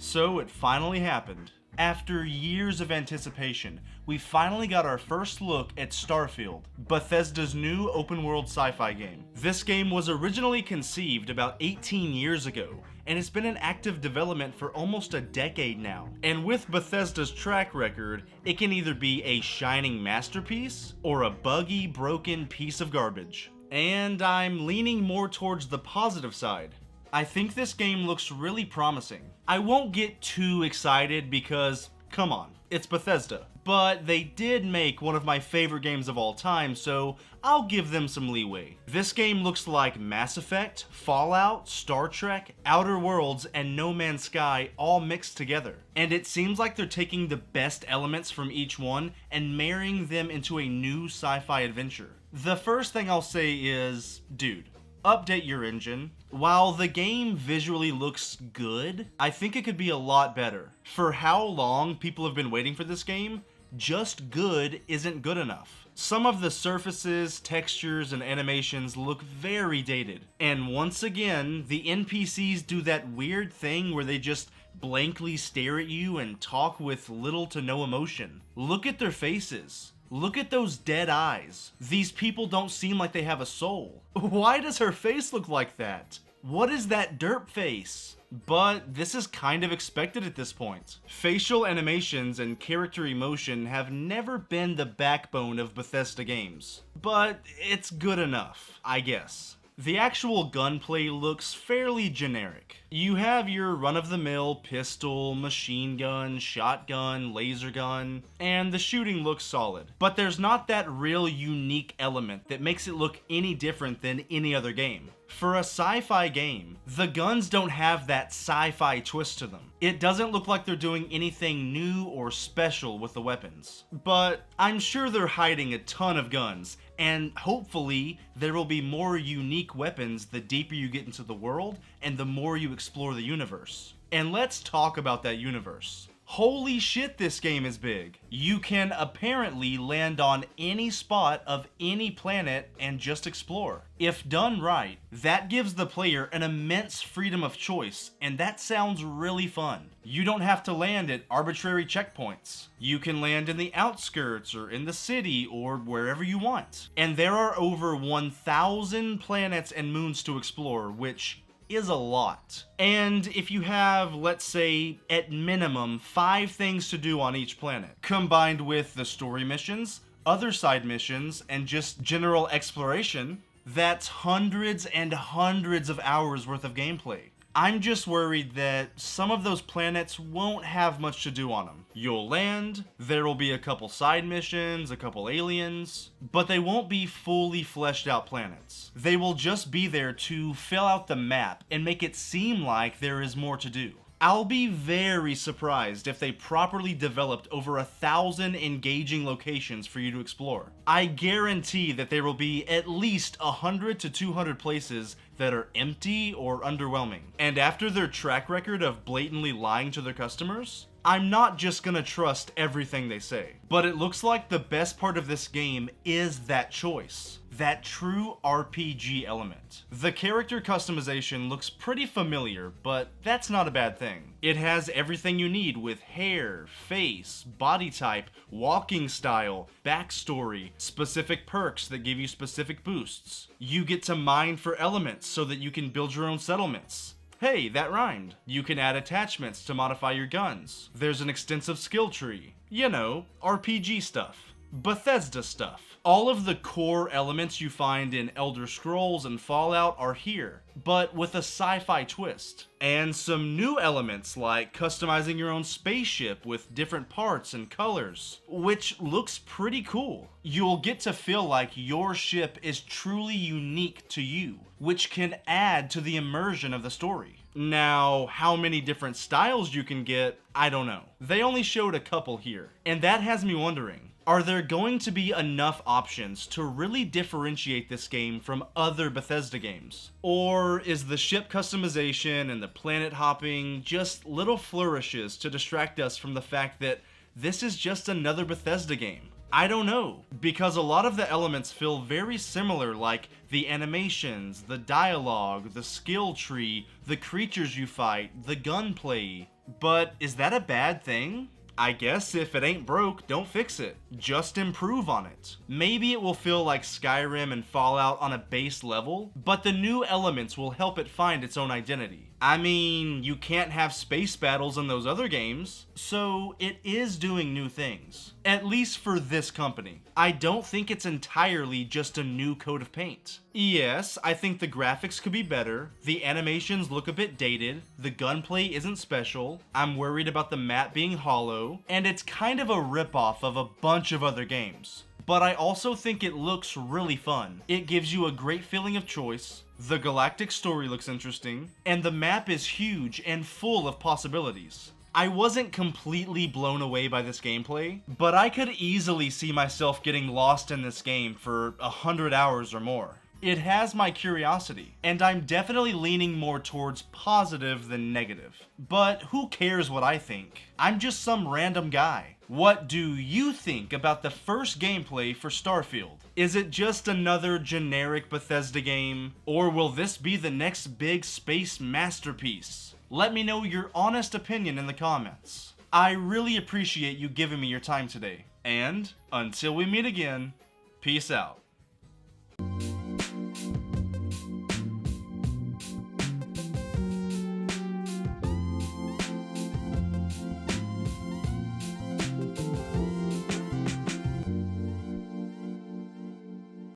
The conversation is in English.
So it finally happened. After years of anticipation, we finally got our first look at Starfield, Bethesda's new open-world sci-fi game. This game was originally conceived about 18 years ago, and it's been in active development for almost a decade now. And with Bethesda's track record, it can either be a shining masterpiece or a buggy, broken piece of garbage. And I'm leaning more towards the positive side. I think this game looks really promising. I won't get too excited because, come on, it's Bethesda. But they did make one of my favorite games of all time, so I'll give them some leeway. This game looks like Mass Effect, Fallout, Star Trek, Outer Worlds, and No Man's Sky all mixed together. And it seems like they're taking the best elements from each one and marrying them into a new sci-fi adventure. The first thing I'll say is, dude, update your engine. While the game visually looks good, I think it could be a lot better. For how long people have been waiting for this game, just good isn't good enough. Some of the surfaces, textures, and animations look very dated. And once again, the NPCs do that weird thing where they just blankly stare at you and talk with little to no emotion. Look at their faces. Look at those dead eyes. These people don't seem like they have a soul. Why does her face look like that? What is that derp face? But this is kind of expected at this point. Facial animations and character emotion have never been the backbone of Bethesda games. But it's good enough, I guess. The actual gunplay looks fairly generic. You have your run-of-the-mill pistol, machine gun, shotgun, laser gun, and the shooting looks solid. But there's not that real unique element that makes it look any different than any other game. For a sci-fi game, the guns don't have that sci-fi twist to them. It doesn't look like they're doing anything new or special with the weapons. But I'm sure they're hiding a ton of guns, and hopefully there will be more unique weapons the deeper you get into the world and the more you explore the universe. And let's talk about that universe. Holy shit, this game is big. You can apparently land on any spot of any planet and just explore. If done right, that gives the player an immense freedom of choice, and that sounds really fun. You don't have to land at arbitrary checkpoints. You can land in the outskirts or in the city or wherever you want. And there are over 1,000 planets and moons to explore, which is a lot. And if you have, let's say, at minimum 5 things to do on each planet, combined with the story missions, other side missions, and just general exploration, that's hundreds and hundreds of hours worth of gameplay. I'm just worried that some of those planets won't have much to do on them. You'll land, there will be a couple side missions, a couple aliens, but they won't be fully fleshed out planets. They will just be there to fill out the map and make it seem like there is more to do. I'll be very surprised if they properly developed over 1,000 engaging locations for you to explore. I guarantee that there will be at least 100 to 200 places that are empty or underwhelming. And after their track record of blatantly lying to their customers, I'm not just gonna trust everything they say. But it looks like the best part of this game is that choice. That true RPG element. The character customization looks pretty familiar, but that's not a bad thing. It has everything you need with hair, face, body type, walking style, backstory, specific perks that give you specific boosts. You get to mine for elements so that you can build your own settlements. Hey, that rhymed. You can add attachments to modify your guns. There's an extensive skill tree. You know, RPG stuff. Bethesda stuff. All of the core elements you find in Elder Scrolls and Fallout are here, but with a sci-fi twist. And some new elements like customizing your own spaceship with different parts and colors, which looks pretty cool. You'll get to feel like your ship is truly unique to you, which can add to the immersion of the story. Now, how many different styles you can get, I don't know. They only showed a couple here, and that has me wondering, are there going to be enough options to really differentiate this game from other Bethesda games? Or is the ship customization and the planet hopping just little flourishes to distract us from the fact that this is just another Bethesda game? I don't know, because a lot of the elements feel very similar, like the animations, the dialogue, the skill tree, the creatures you fight, the gunplay. But is that a bad thing? I guess if it ain't broke, don't fix it. Just improve on it. Maybe it will feel like Skyrim and Fallout on a base level, but the new elements will help it find its own identity. I mean, you can't have space battles in those other games, so it is doing new things. At least for this company. I don't think it's entirely just a new coat of paint. Yes, I think the graphics could be better, the animations look a bit dated, the gunplay isn't special, I'm worried about the map being hollow, and it's kind of a ripoff of a bunch of other games. But I also think it looks really fun. It gives you a great feeling of choice, the galactic story looks interesting, and the map is huge and full of possibilities. I wasn't completely blown away by this gameplay, but I could easily see myself getting lost in this game for 100 hours or more. It has my curiosity, and I'm definitely leaning more towards positive than negative. But who cares what I think? I'm just some random guy. What do you think about the first gameplay for Starfield? Is it just another generic Bethesda game, or will this be the next big space masterpiece? Let me know your honest opinion in the comments. I really appreciate you giving me your time today. And until we meet again, peace out.